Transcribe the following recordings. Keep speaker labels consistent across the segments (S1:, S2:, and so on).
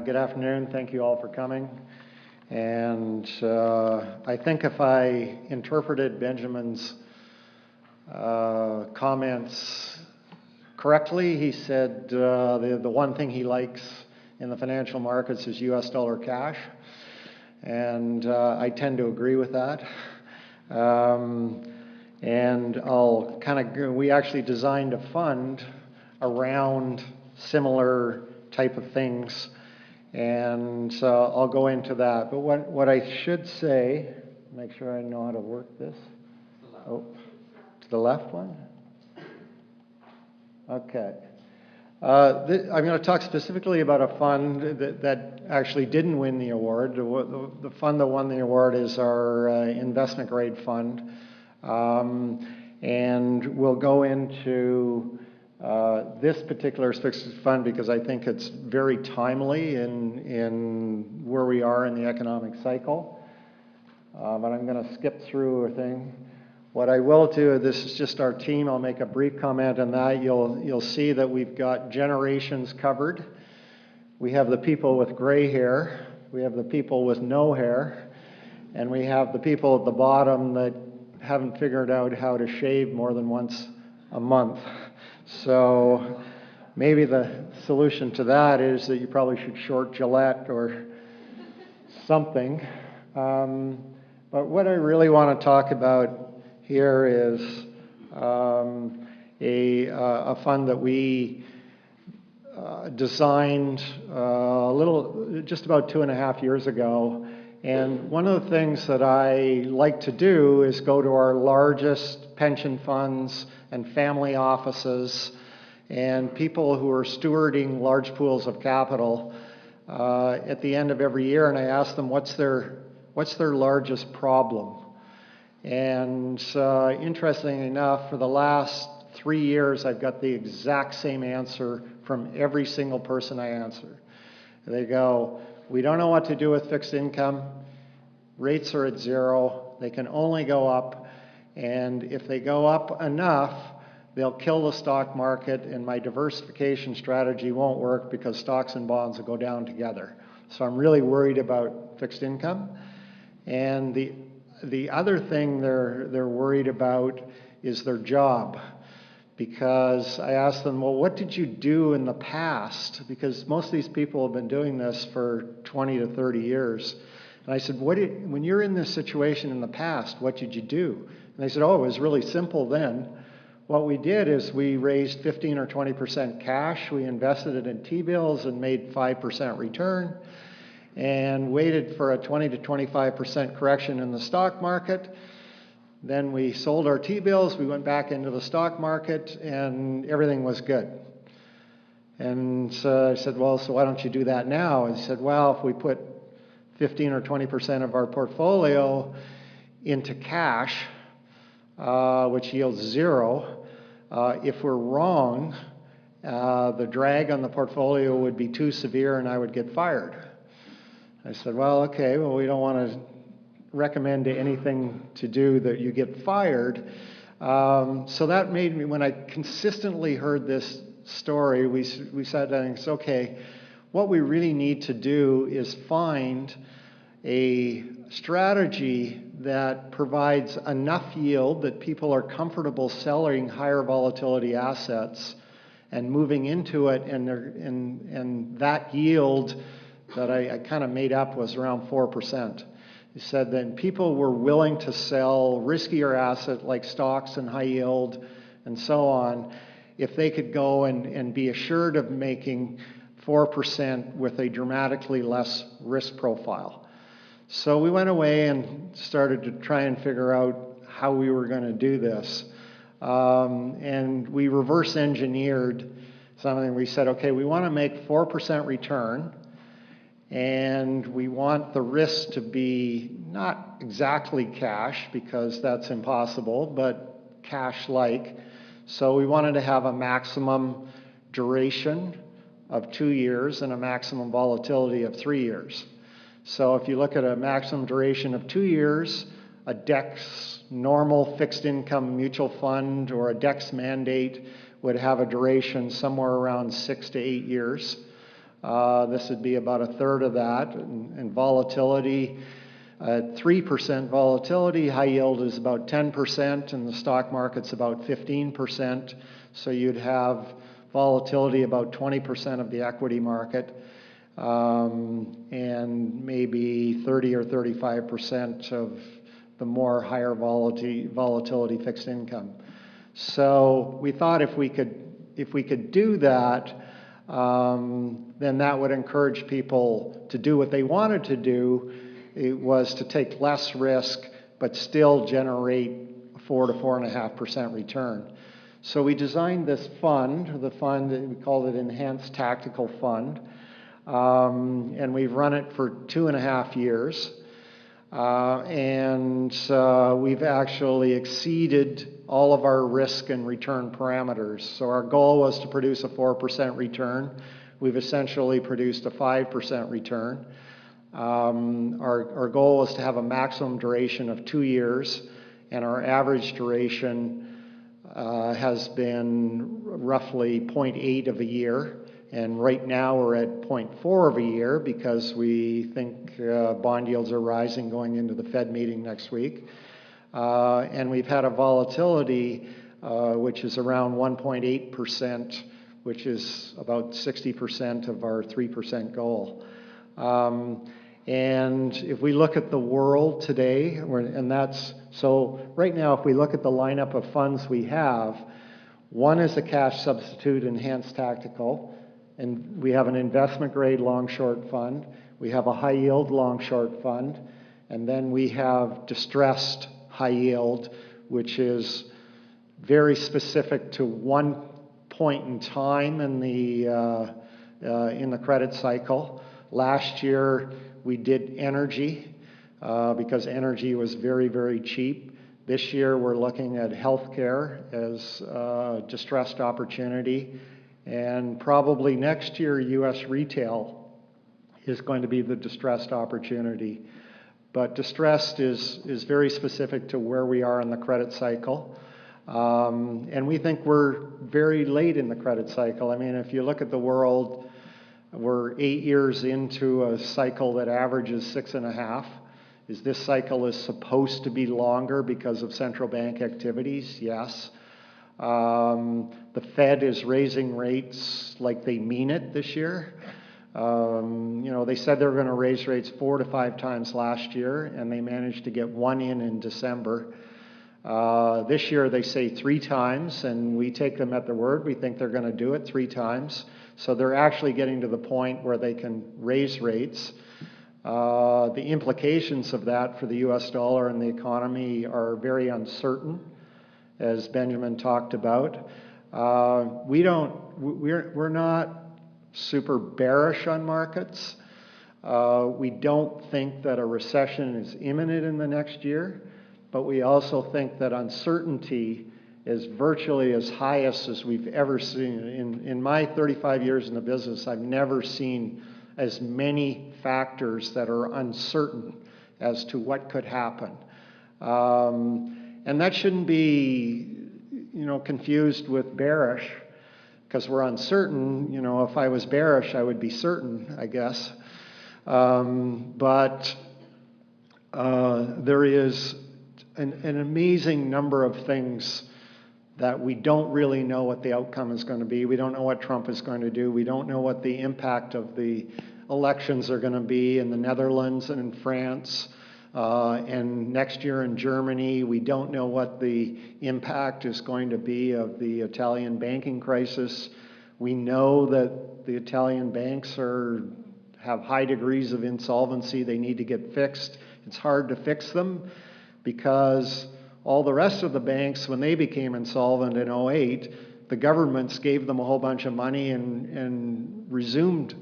S1: Good afternoon. Thank you all for coming. And I think if I interpreted Benjamin's comments correctly, he said the one thing he likes in the financial markets is US dollar cash. And I tend to agree with that. And we actually designed a fund around similar type of things. And so I'll go into that. But what I should say, make sure I know how to work this. Oh, to the left one? Okay. I'm going to talk specifically about a fund that actually didn't win the award. The fund that won the award is our investment grade fund. And we'll go into this particular fixed fund because I think it's very timely in where we are in the economic cycle. But I'm going to skip through a thing. What I will do, this is just our team. I'll make a brief comment on that. You'll see that we've got generations covered. We have the people with gray hair. We have the people with no hair. And we have the people at the bottom that haven't figured out how to shave more than once a month. So maybe the solution to that is that you probably should short Gillette or something. But what I really want to talk about here is a fund that we designed just about 2.5 years ago. And one of the things that I like to do is go to our largest pension funds and family offices and people who are stewarding large pools of capital at the end of every year, and I ask them what's their largest problem. And interestingly enough, for the last 3 years, I've got the exact same answer from every single person I answer. They go, we don't know what to do with fixed income. Rates are at zero. They can only go up. And if they go up enough, they'll kill the stock market, and my diversification strategy won't work because stocks and bonds will go down together. So I'm really worried about fixed income. And the other thing they're worried about is their job. Because I asked them, well, what did you do in the past? Because most of these people have been doing this for 20 to 30 years. And I said, when you're in this situation in the past, what did you do? And they said, oh, it was really simple then. What we did is we raised 15 or 20% cash. We invested it in T-bills and made 5% return and waited for a 20 to 25% correction in the stock market. Then we sold our T-bills, we went back into the stock market, and everything was good. And so I said, well, so why don't you do that now? And he said, well, if we put 15 or 20% of our portfolio into cash, which yields zero, if we're wrong, the drag on the portfolio would be too severe and I would get fired. I said, well, okay, well, we don't want to recommend anything to do that you get fired. So that made me, when I consistently heard this story, we sat down and said, okay, what we really need to do is find a strategy that provides enough yield that people are comfortable selling higher volatility assets and moving into it, and that yield that I kind of made up was around 4%. He said that people were willing to sell riskier assets like stocks and high yield and so on if they could go and be assured of making 4% with a dramatically less risk profile. So we went away and started to try and figure out how we were going to do this. And we reverse engineered something. We said, okay, we want to make 4% return, and we want the risk to be not exactly cash because that's impossible, but cash-like. So we wanted to have a maximum duration of 2 years and a maximum volatility of 3 years. So if you look at a maximum duration of 2 years, a DEX normal fixed income mutual fund or a DEX mandate would have a duration somewhere around 6 to 8 years. This would be about a third of that. And volatility, at 3% volatility, high yield is about 10%, and the stock market's about 15%. So you'd have volatility about 20% of the equity market, and maybe 30 or 35% of the more higher volatility fixed income. So we thought if we could do that, then that would encourage people to do what they wanted to do. It was to take less risk, but still generate 4 to 4.5% return. So we designed this fund. The fund, we called it Enhanced Tactical Fund, and we've run it for 2.5 years. We've actually exceeded all of our risk and return parameters. So our goal was to produce a 4% return. We've essentially produced a 5% return. Our goal was to have a maximum duration of 2 years, and our average duration has been roughly 0.8 of a year. And right now we're at 0.4 of a year because we think bond yields are rising going into the Fed meeting next week. And we've had a volatility which is around 1.8%, which is about 60% of our 3% goal. And if we look at the world today, so right now if we look at the lineup of funds we have, one is a cash substitute enhanced tactical, and we have an investment grade long short fund, we have a high yield long short fund, and then we have distressed high yield, which is very specific to one point in time in the credit cycle. Last year we did energy because energy was very, very cheap. This year we're looking at healthcare as a distressed opportunity, and probably next year US retail is going to be the distressed opportunity. But distressed is very specific to where we are in the credit cycle. And we think we're very late in the credit cycle. I mean, if you look at the world, we're 8 years into a cycle that averages 6.5. Is this cycle is supposed to be longer because of central bank activities? Yes. The Fed is raising rates like they mean it this year. They said they were going to raise rates 4 to 5 times last year, and they managed to get one in December. This year they say 3 times, and we take them at their word. We think they're going to do it 3 times. So they're actually getting to the point where they can raise rates. The implications of that for the US dollar and the economy are very uncertain, as Benjamin talked about. We're not super bearish on markets. We don't think that a recession is imminent in the next year, but we also think that uncertainty is virtually as highest as we've ever seen. In my 35 years in the business, I've never seen as many factors that are uncertain as to what could happen. And that shouldn't be, confused with bearish, because we're uncertain. If I was bearish, I would be certain, I guess. But there is an amazing number of things that we don't really know what the outcome is going to be. We don't know what Trump is going to do. We don't know what the impact of the elections are going to be in the Netherlands and in France. And next year in Germany. We don't know what the impact is going to be of the Italian banking crisis. We know that the Italian banks have high degrees of insolvency. They need to get fixed. It's hard to fix them because all the rest of the banks, when they became insolvent in 2008, the governments gave them a whole bunch of money and resumed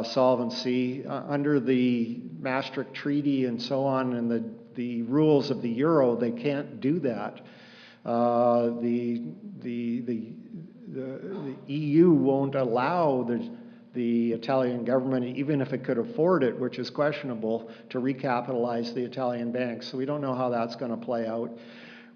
S1: solvency under the Maastricht Treaty and so on, and the rules of the euro. They can't do that. The EU won't allow the Italian government, even if it could afford it, which is questionable, to recapitalize the Italian banks. So we don't know how that's going to play out.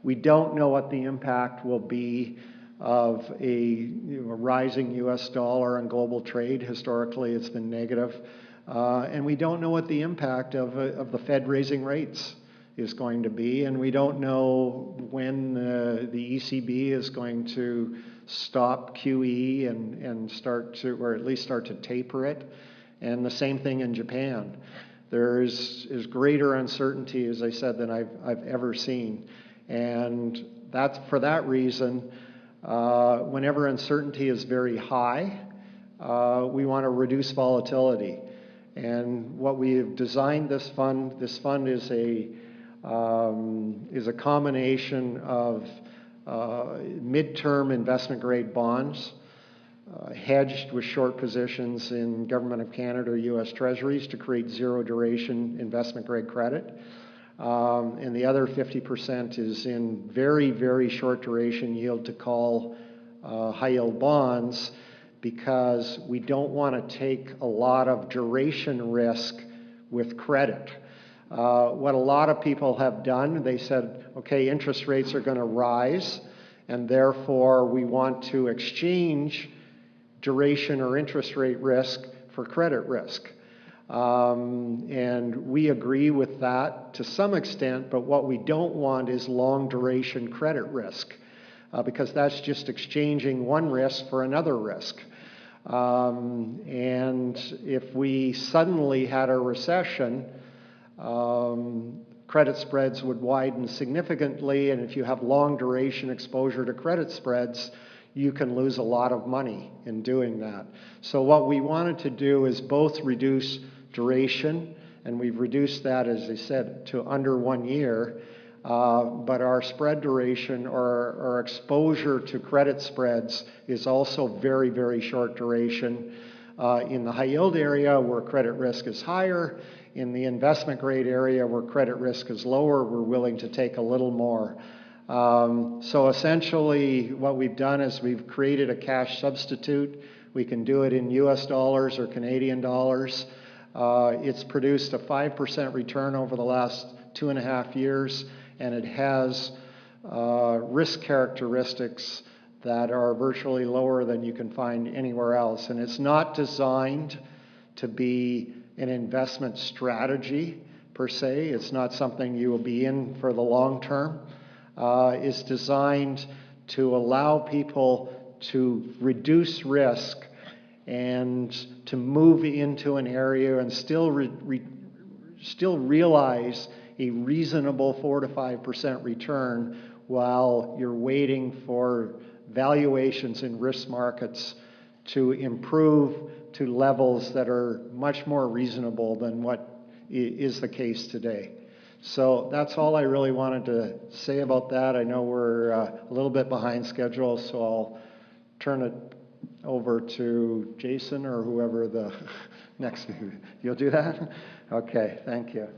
S1: We don't know what the impact will be of a rising US dollar on global trade. Historically, it's been negative. And we don't know what the impact of the Fed raising rates is going to be, and we don't know when the ECB is going to stop QE and start to, or at least start to taper it. And the same thing in Japan. There is greater uncertainty, as I said, than I've ever seen. And that's for that reason, whenever uncertainty is very high, we want to reduce volatility. And what we have designed this fund is a combination of midterm investment grade bonds, hedged with short positions in Government of Canada or US Treasuries to create zero duration investment grade credit. And the other 50% is in very, very short duration yield to call high yield bonds, because we don't want to take a lot of duration risk with credit. What a lot of people have done, they said, okay, interest rates are going to rise, and therefore we want to exchange duration or interest rate risk for credit risk. And we agree with that to some extent, but what we don't want is long duration credit risk, because that's just exchanging one risk for another risk. And if we suddenly had a recession, credit spreads would widen significantly, and if you have long duration exposure to credit spreads, you can lose a lot of money in doing that. So what we wanted to do is both reduce duration, and we've reduced that, as I said, to under 1 year, but our spread duration or our exposure to credit spreads is also very, very short duration. In the high yield area where credit risk is higher, in the investment grade area where credit risk is lower, we're willing to take a little more. So essentially what we've done is we've created a cash substitute. We can do it in US dollars or Canadian dollars. It's produced a 5% return over the last 2.5 years, and it has risk characteristics that are virtually lower than you can find anywhere else. And it's not designed to be an investment strategy per se. It's not something you will be in for the long term. It's designed to allow people to reduce risk and to move into an area and still realize a reasonable 4 to 5% return while you're waiting for valuations in risk markets to improve to levels that are much more reasonable than what is the case today. So that's all I really wanted to say about that. I know we're a little bit behind schedule, so I'll turn it over to Jason or whoever the next. You'll do that? Okay, thank you.